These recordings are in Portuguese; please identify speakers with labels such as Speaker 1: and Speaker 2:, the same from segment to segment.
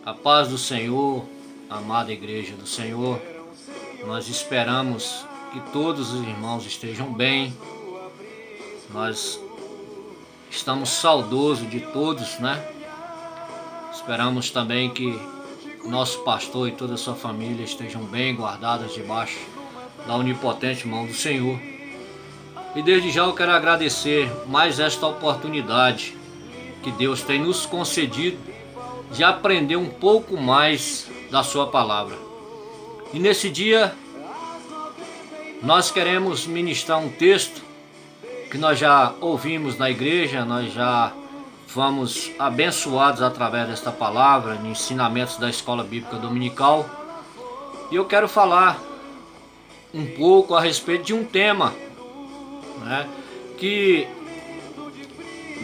Speaker 1: A paz do Senhor, amada igreja do Senhor. Nós esperamos que todos os irmãos estejam bem. Nós estamos saudosos de todos, né? Esperamos também que nosso pastor e toda a sua família estejam bem guardadas debaixo da onipotente mão do Senhor. E desde já eu quero agradecer mais esta oportunidade que Deus tem nos concedido de aprender um pouco mais da sua palavra. E nesse dia nós queremos ministrar um texto que nós já ouvimos na igreja, nós já fomos abençoados através desta palavra, em ensinamentos da Escola Bíblica Dominical. E eu quero falar um pouco a respeito de um tema, né, que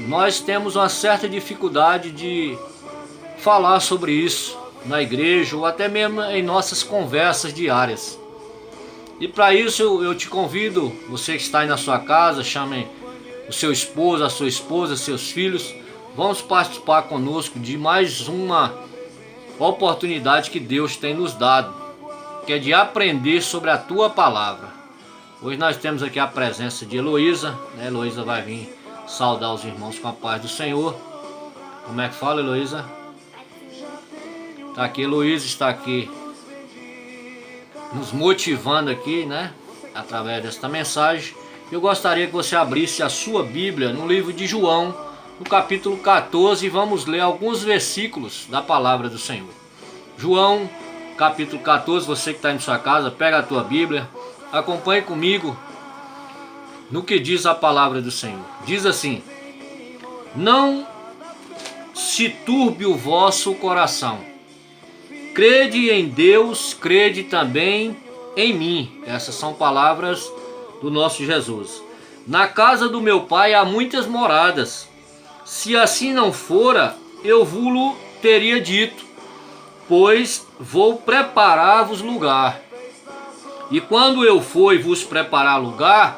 Speaker 1: nós temos uma certa dificuldade de falar sobre isso na igreja ou até mesmo em nossas conversas diárias. E para isso eu te convido, você que está aí na sua casa, chame o seu esposo, a sua esposa, seus filhos. Vamos participar conosco de mais uma oportunidade que Deus tem nos dado, que é de aprender sobre a tua palavra. Hoje nós temos aqui a presença de Heloísa, né? Heloísa vai vir saudar os irmãos com a paz do Senhor. Como é que fala, Heloísa? Tá aqui, Heloísa está aqui nos motivando aqui, né? Através desta mensagem. Eu gostaria que você abrisse a sua Bíblia no livro de João, no capítulo 14, e vamos ler alguns versículos da palavra do Senhor. João, capítulo 14, você que está em sua casa, pega a tua Bíblia, acompanhe comigo no que diz a palavra do Senhor. Diz assim: não se turbe o vosso coração. Crede em Deus, crede também em mim. Essas são palavras do nosso Jesus. Na casa do meu Pai há muitas moradas. Se assim não fora, eu vos teria dito, pois vou preparar-vos lugar. E quando eu for e vos preparar lugar,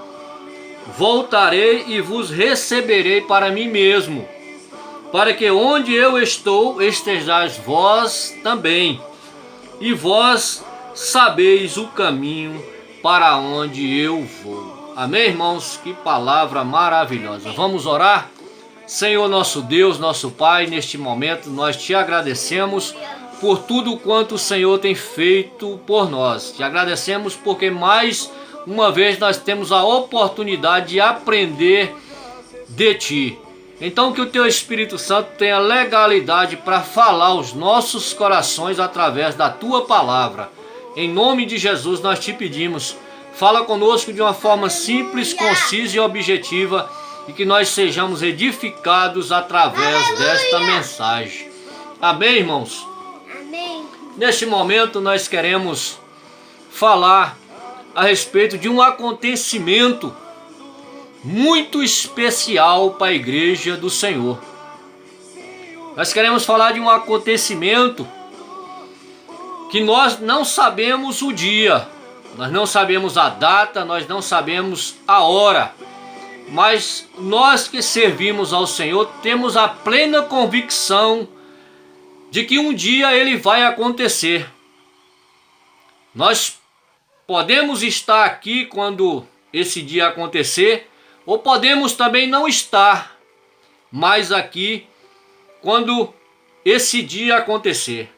Speaker 1: voltarei e vos receberei para mim mesmo, para que onde eu estou estejais vós também, e vós sabeis o caminho para onde eu vou. Amém, irmãos? Que palavra maravilhosa. Vamos orar? Senhor nosso Deus, nosso Pai, neste momento nós te agradecemos por tudo quanto o Senhor tem feito por nós. Te agradecemos porque mais uma vez nós temos a oportunidade de aprender de Ti. Então que o Teu Espírito Santo tenha legalidade para falar aos nossos corações através da Tua palavra. Em nome de Jesus nós te pedimos, fala conosco de uma forma simples, concisa e objetiva, e que nós sejamos edificados através desta mensagem. Amém, irmãos?
Speaker 2: Amém.
Speaker 1: Neste momento nós queremos falar a respeito de um acontecimento muito especial para a igreja do Senhor. Nós queremos falar de um acontecimento que nós não sabemos o dia, nós não sabemos a data, nós não sabemos a hora, mas nós que servimos ao Senhor temos a plena convicção de que um dia ele vai acontecer. Nós podemos estar aqui quando esse dia acontecer, ou podemos também não estar mais aqui quando esse dia acontecer.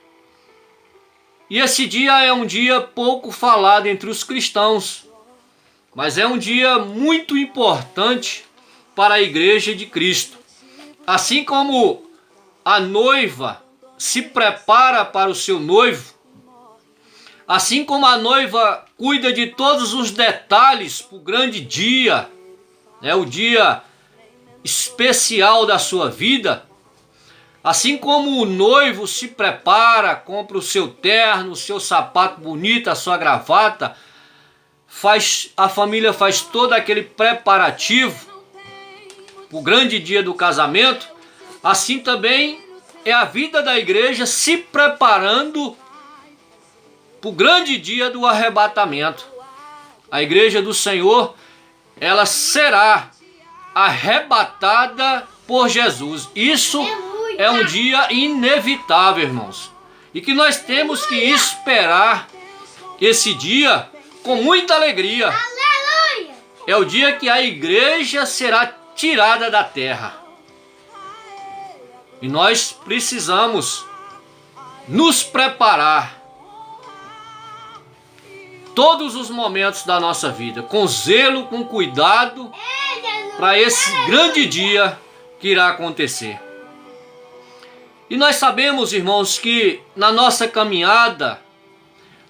Speaker 1: E esse dia é um dia pouco falado entre os cristãos, mas é um dia muito importante para a igreja de Cristo. Assim como a noiva se prepara para o seu noivo, assim como a noiva cuida de todos os detalhes para o grande dia, o dia especial da sua vida, assim como o noivo se prepara, compra o seu terno, o seu sapato bonito, a sua gravata, a família faz todo aquele preparativo para o grande dia do casamento, assim também é a vida da igreja se preparando para o grande dia do arrebatamento. A igreja do Senhor, ela será arrebatada por Jesus. Isso é um dia inevitável, irmãos. e que nós temos que esperar esse dia com muita alegria.
Speaker 2: Aleluia!
Speaker 1: É o dia que a igreja será tirada da terra. E nós precisamos nos preparar todos os momentos da nossa vida, com zelo, com cuidado, para esse grande dia que irá acontecer. E nós sabemos, irmãos, que na nossa caminhada,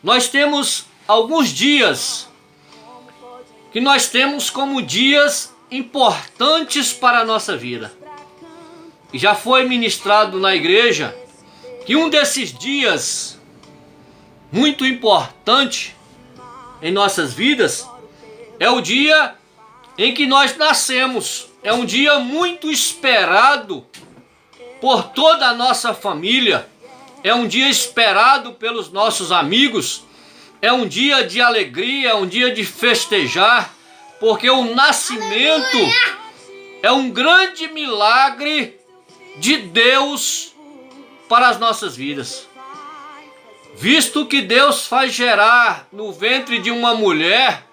Speaker 1: nós temos alguns dias que nós temos como dias importantes para a nossa vida. E já foi ministrado na igreja que um desses dias muito importante em nossas vidas é o dia em que nós nascemos. É um dia muito esperado por toda a nossa família. É um dia esperado pelos nossos amigos. É um dia de alegria, é um dia de festejar, porque o nascimento é um grande milagre de Deus para as nossas vidas. Visto que Deus faz gerar no ventre de uma mulher,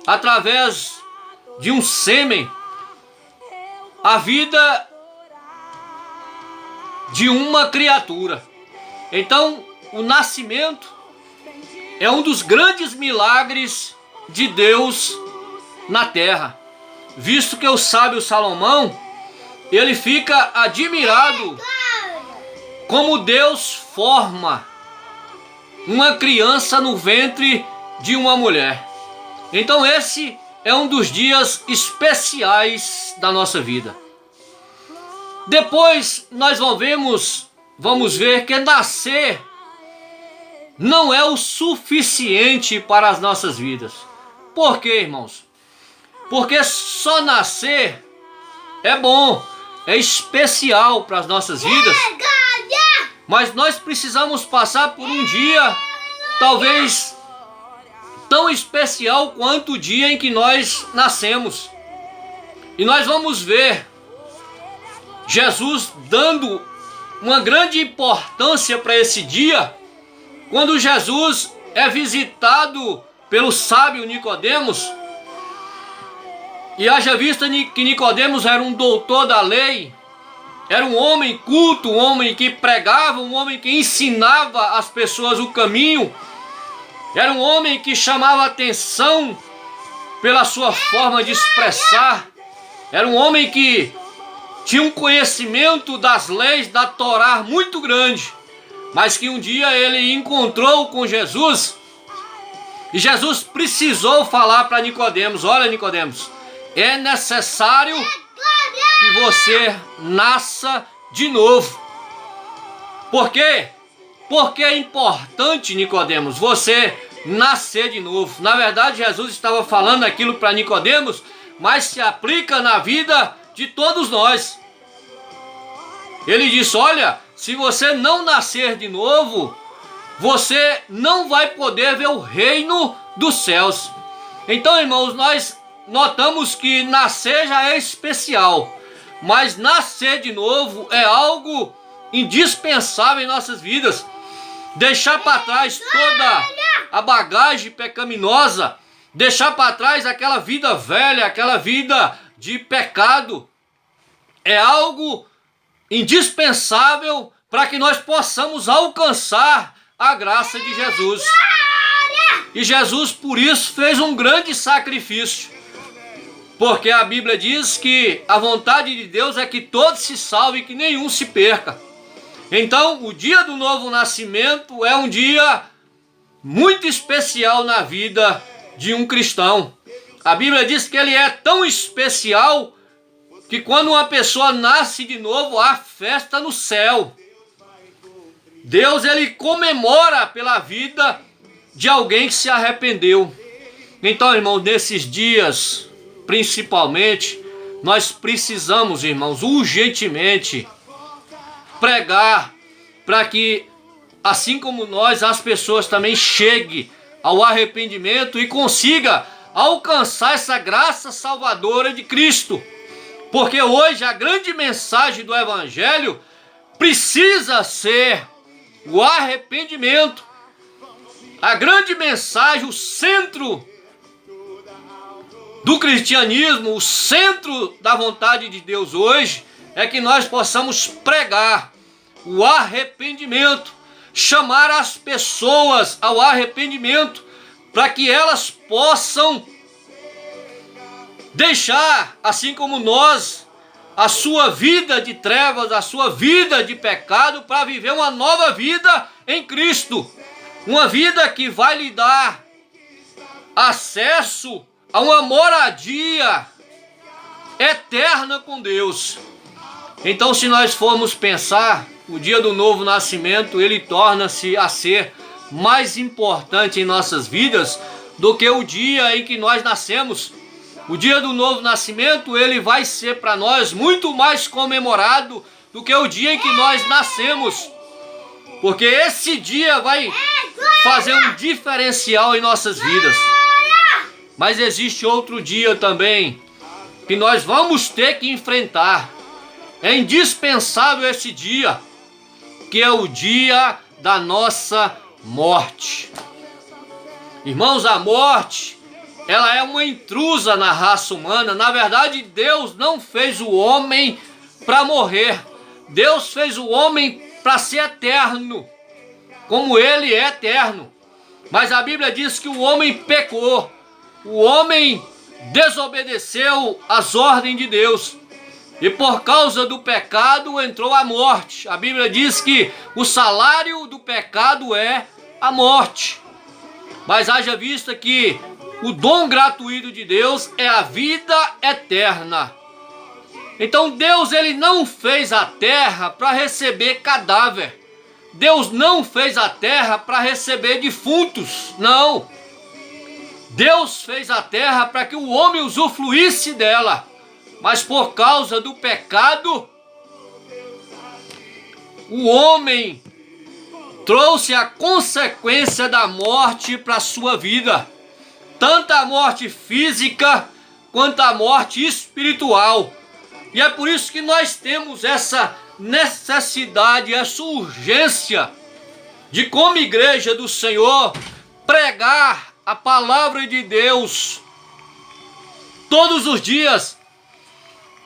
Speaker 1: através de um sêmen, a vida de uma criatura. Então, o nascimento é um dos grandes milagres de Deus na terra. Visto que o sábio Salomão, ele fica admirado como Deus forma uma criança no ventre de uma mulher. Então esse é um dos dias especiais da nossa vida. Depois nós vamos ver que nascer não é o suficiente para as nossas vidas. Por quê, irmãos? Porque só nascer é bom, é especial para as nossas vidas, mas nós precisamos passar por um dia, talvez tão especial quanto o dia em que nós nascemos. E nós vamos ver Jesus dando uma grande importância para esse dia, quando Jesus é visitado pelo sábio Nicodemos. E haja vista que Nicodemos era um doutor da lei, era um homem culto, um homem que pregava, um homem que ensinava às pessoas o caminho, era um homem que chamava atenção pela sua forma de expressar, era um homem que tinha um conhecimento das leis da Torá muito grande, mas que um dia ele encontrou com Jesus, e Jesus precisou falar para Nicodemos: olha, Nicodemos, é necessário que você nasça de novo. Por quê? Porque é importante, Nicodemos, você nascer de novo. Na verdade, Jesus estava falando aquilo para Nicodemos, mas se aplica na vida de todos nós. Ele disse: olha, se você não nascer de novo, você não vai poder ver o reino dos céus. Então, irmãos, nós notamos que nascer já é especial, mas nascer de novo é algo indispensável em nossas vidas. Deixar para trás toda a bagagem pecaminosa, deixar para trás aquela vida velha, aquela vida de pecado, é algo indispensável para que nós possamos alcançar a graça de Jesus. E Jesus, por isso, fez um grande sacrifício, porque a Bíblia diz que a vontade de Deus é que todos se salvem e que nenhum se perca. Então, o dia do novo nascimento é um dia muito especial na vida de um cristão. A Bíblia diz que ele é tão especial que quando uma pessoa nasce de novo, há festa no céu. Deus, ele comemora pela vida de alguém que se arrependeu. Então, irmãos, nesses dias, principalmente, nós precisamos, irmãos, urgentemente pregar para que, assim como nós, as pessoas também cheguem ao arrependimento e consiga alcançar essa graça salvadora de Cristo. Porque hoje a grande mensagem do Evangelho precisa ser o arrependimento. A grande mensagem, o centro do cristianismo, o centro da vontade de Deus hoje, é que nós possamos pregar o arrependimento, chamar as pessoas ao arrependimento, para que elas possam deixar, assim como nós, a sua vida de trevas, a sua vida de pecado, para viver uma nova vida em Cristo. Uma vida que vai lhe dar acesso a uma moradia eterna com Deus. Então, se nós formos pensar, o dia do novo nascimento, ele torna-se a ser mais importante em nossas vidas do que o dia em que nós nascemos. O dia do novo nascimento, ele vai ser para nós muito mais comemorado do que o dia em que nós nascemos. Porque esse dia vai fazer um diferencial em nossas vidas. Mas existe outro dia também que nós vamos ter que enfrentar. É indispensável esse dia, que é o dia da nossa morte. Irmãos, a morte, ela é uma intrusa na raça humana. Na verdade, Deus não fez o homem para morrer. Deus fez o homem para ser eterno, como ele é eterno. Mas a Bíblia diz que o homem pecou. O homem desobedeceu às ordens de Deus. E por causa do pecado entrou a morte. A Bíblia diz que o salário do pecado é a morte. Mas haja vista que o dom gratuito de Deus é a vida eterna. Então Deus, ele não fez a terra para receber cadáver. Deus não fez a terra para receber defuntos. Não. Deus fez a terra para que o homem usufruísse dela. Mas por causa do pecado, o homem trouxe a consequência da morte para a sua vida. Tanto a morte física quanto a morte espiritual. E é por isso que nós temos essa necessidade, essa urgência de, como igreja do Senhor, pregar a palavra de Deus todos os dias,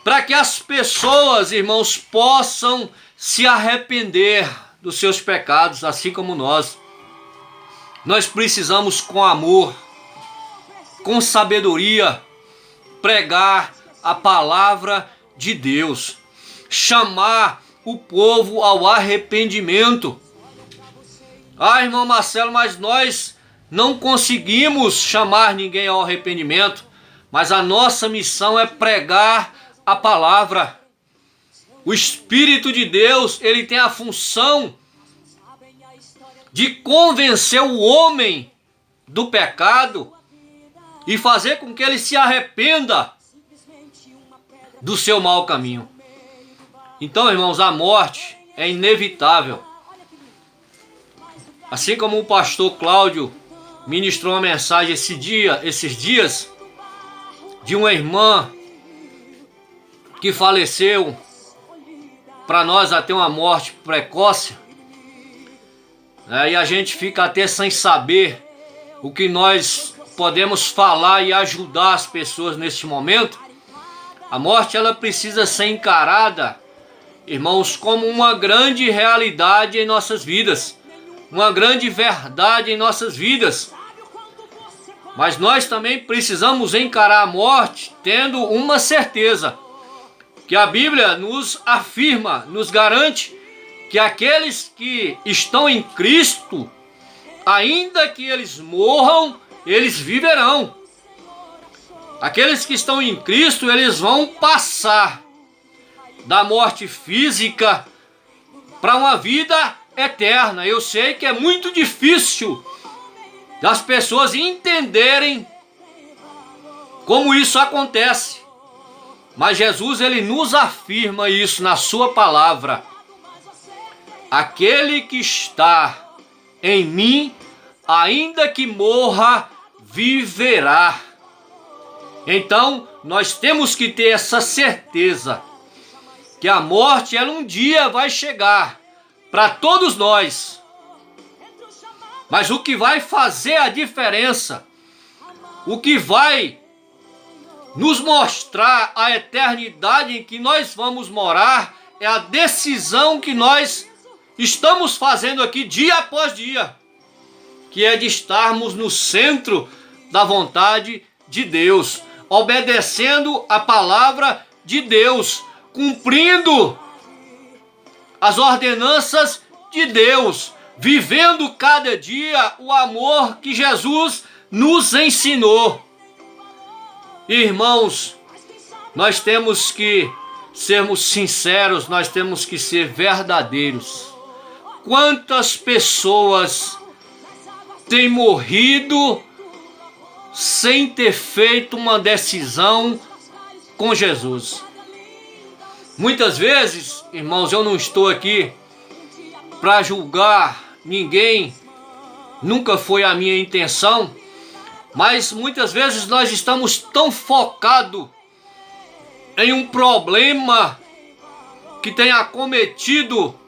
Speaker 1: para que as pessoas, irmãos, possam se arrepender dos seus pecados, assim como nós. Nós precisamos, com amor, com sabedoria, pregar a palavra de Deus, chamar o povo ao arrependimento. Ah, irmão Marcelo, mas nós não conseguimos chamar ninguém ao arrependimento, mas a nossa missão é pregar a palavra. O Espírito de Deus, ele tem a função de convencer o homem do pecado e fazer com que ele se arrependa do seu mau caminho. Então, irmãos, a morte é inevitável. Assim como o pastor Cláudio ministrou uma mensagem esses dias, de uma irmã que faleceu, para nós até uma morte precoce, e a gente fica até sem saber o que nós podemos falar e ajudar as pessoas neste momento. A morte, ela precisa ser encarada, irmãos, como uma grande realidade em nossas vidas, uma grande verdade em nossas vidas. Mas nós também precisamos encarar a morte tendo uma certeza, que a Bíblia nos afirma, nos garante que aqueles que estão em Cristo, ainda que eles morram, eles viverão. Aqueles que estão em Cristo, eles vão passar da morte física para uma vida eterna. Eu sei que é muito difícil das pessoas entenderem como isso acontece. Mas Jesus, ele nos afirma isso na sua palavra. Aquele que está em mim, ainda que morra, viverá. Então, nós temos que ter essa certeza que a morte, ela um dia vai chegar para todos nós. Mas o que vai fazer a diferença, o que vai nos mostrar a eternidade em que nós vamos morar, é a decisão que nós estamos fazendo aqui dia após dia, que é de estarmos no centro da vontade de Deus, obedecendo a palavra de Deus, cumprindo as ordenanças de Deus, vivendo cada dia o amor que Jesus nos ensinou. Irmãos, nós temos que sermos sinceros, nós temos que ser verdadeiros. Quantas pessoas têm morrido sem ter feito uma decisão com Jesus? Muitas vezes, irmãos, eu não estou aqui para julgar ninguém, nunca foi a minha intenção, mas muitas vezes nós estamos tão focados em um problema que tem acometido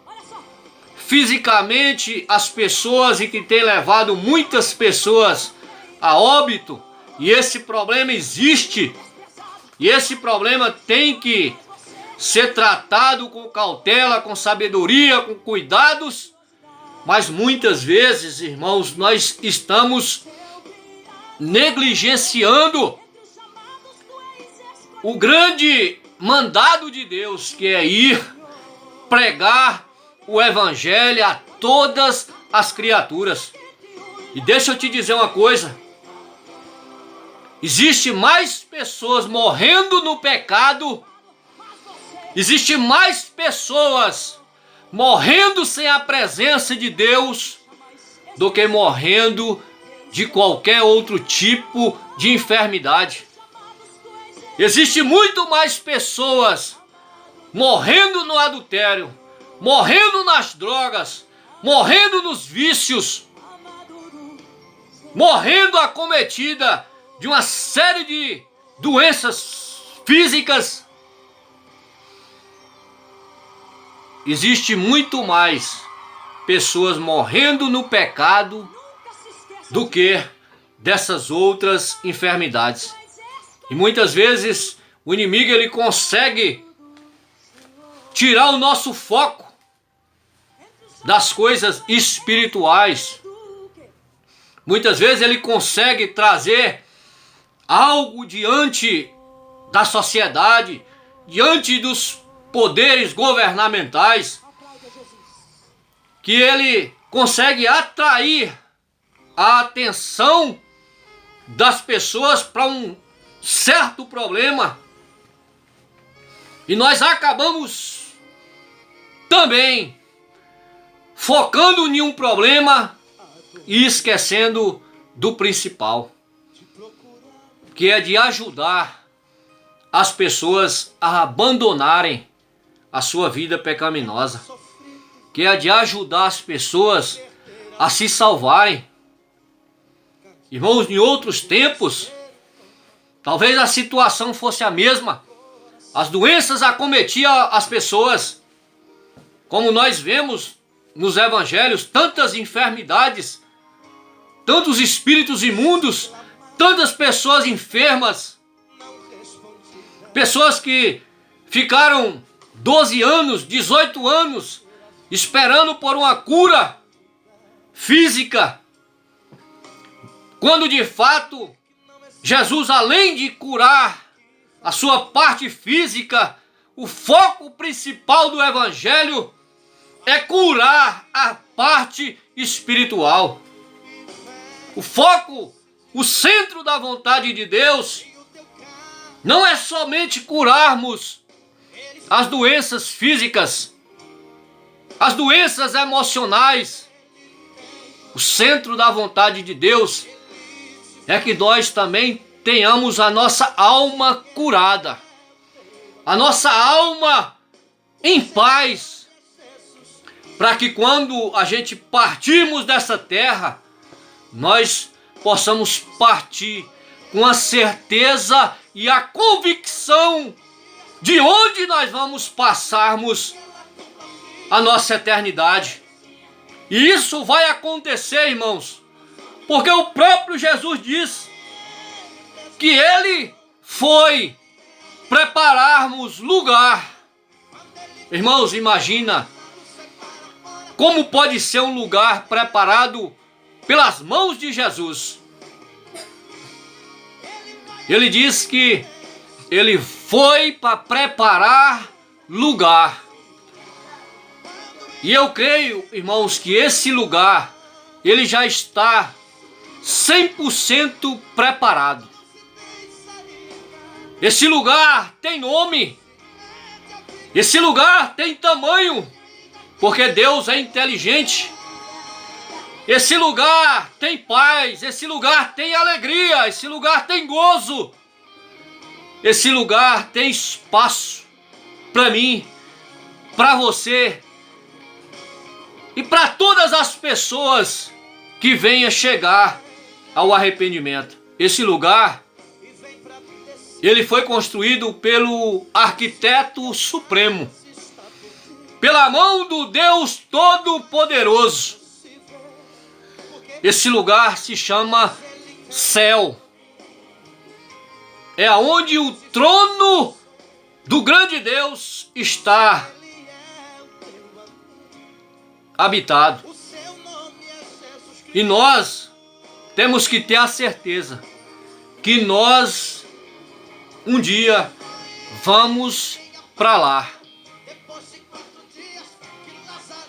Speaker 1: fisicamente as pessoas e que tem levado muitas pessoas a óbito, e esse problema existe, e esse problema tem que ser tratado com cautela, com sabedoria, com cuidados, mas muitas vezes, irmãos, nós estamos negligenciando o grande mandado de Deus, que é ir pregar o evangelho a todas as criaturas. E deixa eu te dizer uma coisa: existe mais pessoas morrendo no pecado, existe mais pessoas morrendo sem a presença de Deus do que morrendo de qualquer outro tipo de enfermidade. Existe muito mais pessoas morrendo no adultério, morrendo nas drogas, morrendo nos vícios, morrendo acometida de uma série de doenças físicas. Existe muito mais pessoas morrendo no pecado do que dessas outras enfermidades. E muitas vezes o inimigo ele consegue tirar o nosso foco das coisas espirituais. Muitas vezes ele consegue trazer algo diante da sociedade, diante dos poderes governamentais, que ele consegue atrair a atenção das pessoas para um certo problema, e nós acabamos também focando em um problema e esquecendo do principal, que é de ajudar as pessoas a abandonarem a sua vida pecaminosa, que é de ajudar as pessoas a se salvarem. Irmãos, em outros tempos, talvez a situação fosse a mesma. As doenças acometiam as pessoas. Como nós vemos nos evangelhos, tantas enfermidades, tantos espíritos imundos, tantas pessoas enfermas. Pessoas que ficaram 12 anos, 18 anos, esperando por uma cura física, quando de fato Jesus, além de curar a sua parte física, o foco principal do evangelho é curar a parte espiritual. O foco, o centro da vontade de Deus, não é somente curarmos as doenças físicas, as doenças emocionais. O centro da vontade de Deus é que nós também tenhamos a nossa alma curada, a nossa alma em paz, para que quando a gente partirmos dessa terra, nós possamos partir com a certeza e a convicção de onde nós vamos passarmos a nossa eternidade. E isso vai acontecer, irmãos, porque o próprio Jesus diz que Ele foi prepararmos lugar. Irmãos, imagina como pode ser um lugar preparado pelas mãos de Jesus. Ele diz que Ele foi para preparar lugar. E eu creio, irmãos, que esse lugar, ele já está 100% preparado. Esse lugar tem nome. Esse lugar tem tamanho, porque Deus é inteligente. Esse lugar tem paz, esse lugar tem alegria, esse lugar tem gozo. Esse lugar tem espaço para mim, para você e para todas as pessoas que venham chegar ao arrependimento. Esse lugar, ele foi construído pelo arquiteto supremo, pela mão do Deus Todo-Poderoso. Esse lugar se chama céu. É aonde o trono do grande Deus está habitado. E nós temos que ter a certeza que nós um dia vamos para lá.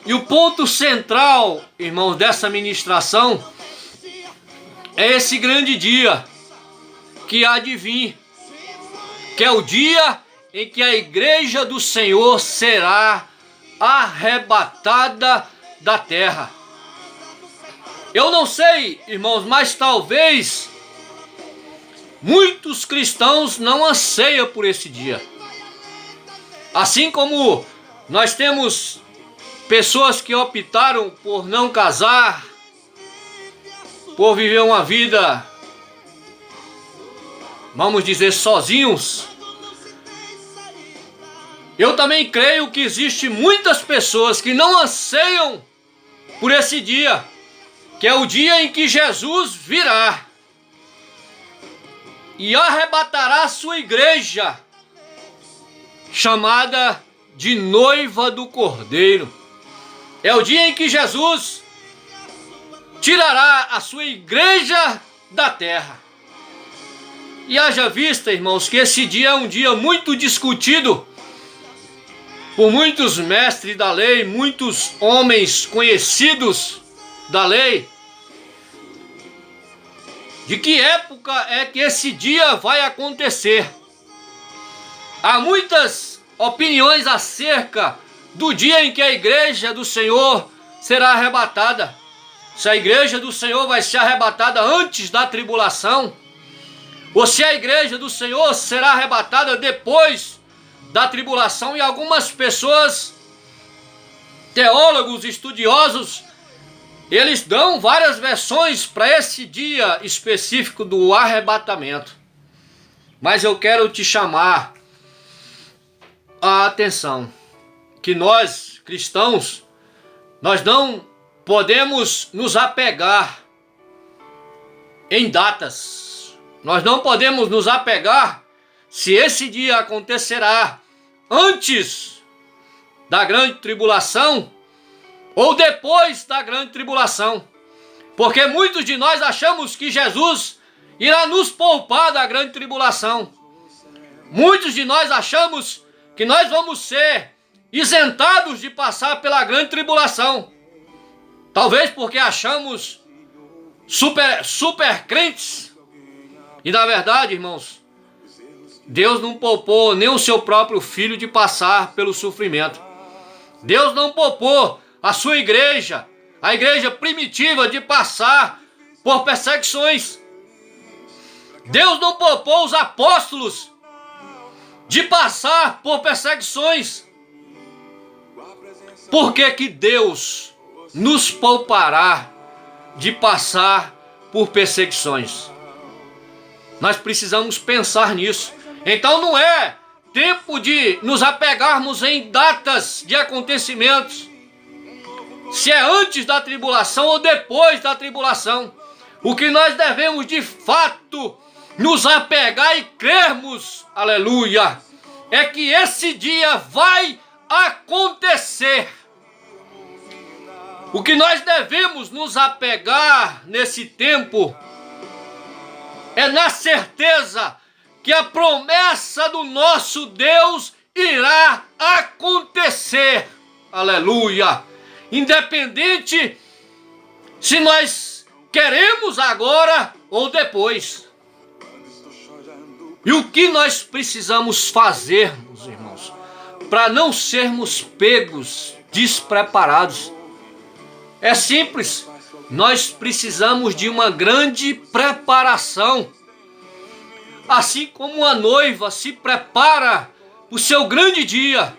Speaker 1: E o ponto central, irmãos, dessa ministração é esse grande dia que há de vir, que é o dia em que a igreja do Senhor será arrebatada da terra. Eu não sei, irmãos, mas talvez muitos cristãos não anseiam por esse dia. Assim como nós temos pessoas que optaram por não casar, por viver uma vida, vamos dizer, sozinhos. Eu também creio que existe muitas pessoas que não anseiam por esse dia, que é o dia em que Jesus virá e arrebatará a sua igreja, chamada de noiva do Cordeiro. É o dia em que Jesus tirará a sua igreja da terra. E haja vista, irmãos, que esse dia é um dia muito discutido por muitos mestres da lei, muitos homens conhecidos da lei. De que época é que esse dia vai acontecer? Há muitas opiniões acerca do dia em que a igreja do Senhor será arrebatada. Se a igreja do Senhor vai ser arrebatada antes da tribulação, ou se a igreja do Senhor será arrebatada depois da tribulação. E algumas pessoas, teólogos, estudiosos, eles dão várias versões para esse dia específico do arrebatamento. Mas eu quero te chamar a atenção que nós, cristãos, nós não podemos nos apegar em datas. Nós não podemos nos apegar se esse dia acontecerá antes da grande tribulação ou depois da grande tribulação. Porque muitos de nós achamos que Jesus irá nos poupar da grande tribulação. Muitos de nós achamos que nós vamos ser isentados de passar pela grande tribulação. Talvez porque achamos super crentes. E na verdade, irmãos, Deus não poupou nem o seu próprio filho de passar pelo sofrimento. Deus não poupou a sua igreja, a igreja primitiva, de passar por perseguições. Deus não poupou os apóstolos de passar por perseguições. Por que que Deus nos poupará de passar por perseguições? Nós precisamos pensar nisso. Então não é tempo de nos apegarmos em datas de acontecimentos. se é antes da tribulação ou depois da tribulação. O que nós devemos de fato nos apegar e crermos, aleluia, é que esse dia vai acontecer. O que nós devemos nos apegar nesse tempo é na certeza que a promessa do nosso Deus irá acontecer, aleluia, independente se nós queremos agora ou depois. E o que nós precisamos fazer, meus irmãos, para não sermos pegos despreparados? É simples, nós precisamos de uma grande preparação. Assim como a noiva se prepara para o seu grande dia,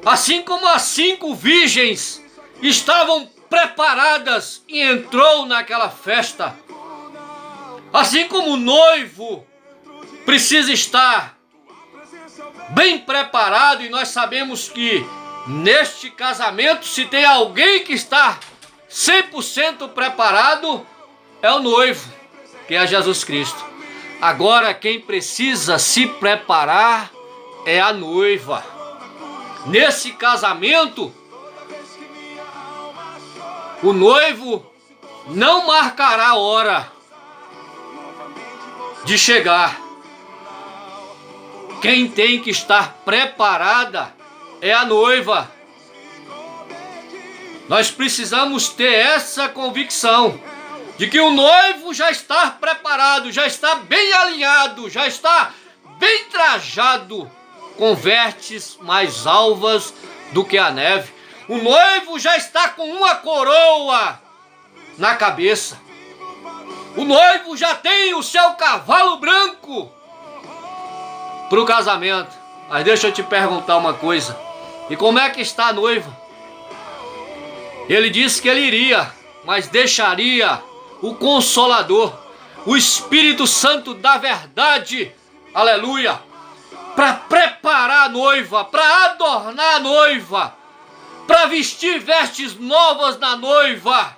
Speaker 1: assim como as 5 virgens estavam preparadas e entrou naquela festa, assim como o noivo precisa estar bem preparado, e nós sabemos que neste casamento, se tem alguém que está 100% preparado, é o noivo, que é Jesus Cristo. Agora quem precisa se preparar é a noiva. Nesse casamento, o noivo não marcará a hora de chegar. Quem tem que estar preparada é a noiva. Nós precisamos ter essa convicção de que o noivo já está preparado, já está bem alinhado, já está bem trajado, com vestes mais alvas do que a neve. O noivo já está com uma coroa na cabeça. O noivo já tem o seu cavalo branco para o casamento. Mas deixa eu te perguntar uma coisa. E como é que está a noiva? Ele disse que ele iria, mas deixaria o Consolador, o Espírito Santo da verdade, aleluia, para preparar a noiva, para adornar a noiva, para vestir vestes novas na noiva.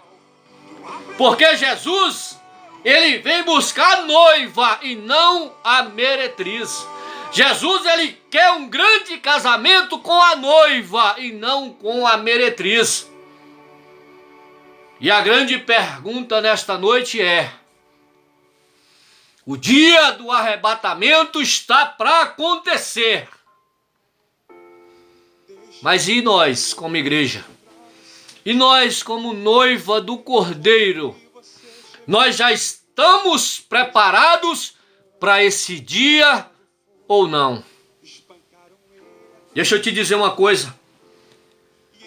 Speaker 1: Porque Jesus, ele vem buscar a noiva e não a meretriz. Jesus, ele quer um grande casamento com a noiva e não com a meretriz. E a grande pergunta nesta noite é: o dia do arrebatamento está para acontecer. Mas e nós como igreja? E nós como noiva do Cordeiro? Nós já estamos preparados para esse dia ou não? Deixa eu te dizer uma coisa.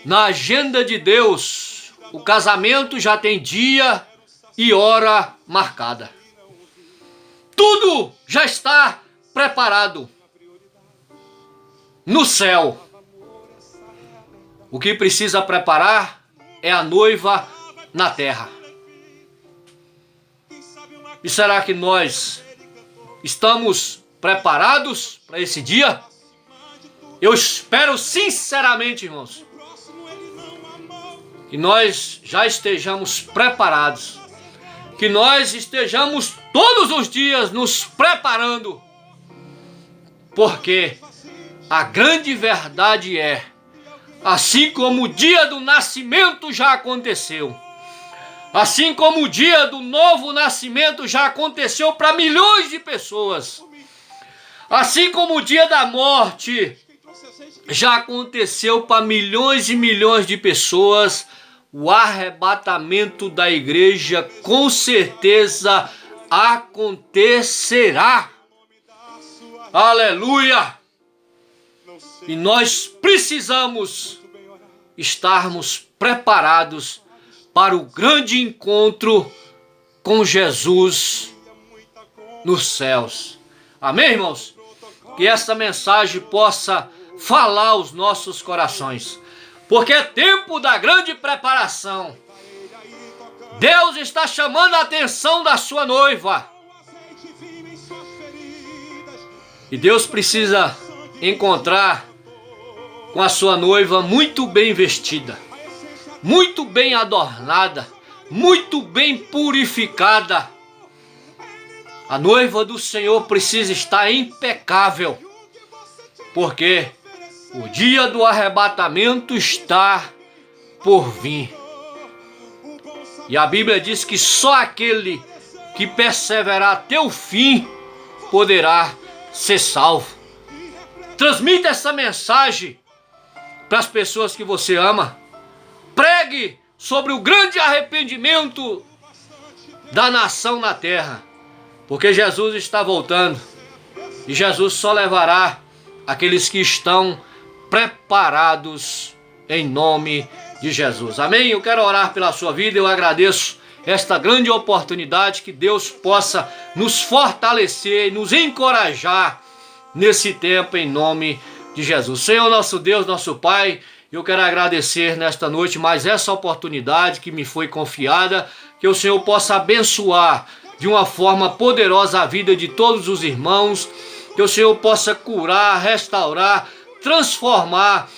Speaker 1: Na agenda de Deus, o casamento já tem dia e hora marcada. Tudo já está preparado no céu. O que precisa preparar é a noiva na terra. E será que nós estamos preparados para esse dia? Eu espero sinceramente, irmãos, que nós já estejamos preparados, que nós estejamos todos os dias nos preparando, porque a grande verdade é, assim como o dia do nascimento já aconteceu, assim como o dia do novo nascimento já aconteceu para milhões de pessoas, assim como o dia da morte já aconteceu para milhões e milhões de pessoas, o arrebatamento da igreja com certeza acontecerá. Aleluia! E nós precisamos estarmos preparados para o grande encontro com Jesus nos céus. Amém, irmãos? Que essa mensagem possa falar aos nossos corações, porque é tempo da grande preparação. Deus está chamando a atenção da sua noiva. E Deus precisa encontrar com a sua noiva muito bem vestida. muito bem adornada, muito bem purificada. A noiva do Senhor precisa estar impecável, porque o dia do arrebatamento está por vir. E a Bíblia diz que só aquele que perseverar até o fim poderá ser salvo. Transmita essa mensagem para as pessoas que você ama. Pregue sobre o grande arrependimento da nação na terra, porque Jesus está voltando e Jesus só levará aqueles que estão preparados em nome de Jesus. Amém? Eu quero orar pela sua vida. Eu agradeço esta grande oportunidade, que Deus possa nos fortalecer e nos encorajar nesse tempo em nome de Jesus. Senhor, nosso Deus, nosso Pai, eu quero agradecer nesta noite mais essa oportunidade que me foi confiada, que o Senhor possa abençoar de uma forma poderosa a vida de todos os irmãos, que o Senhor possa curar, restaurar, transformar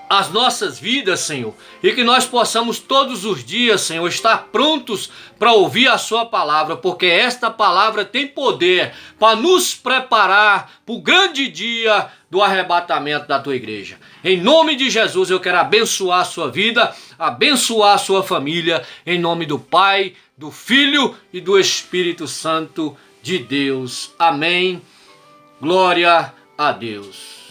Speaker 1: as nossas vidas, Senhor, e que nós possamos todos os dias, Senhor, estar prontos para ouvir a sua palavra, porque esta palavra tem poder para nos preparar para o grande dia do arrebatamento da tua igreja. Em nome de Jesus, eu quero abençoar a sua vida, abençoar a sua família, em nome do Pai, do Filho e do Espírito Santo de Deus. Amém. Glória a Deus.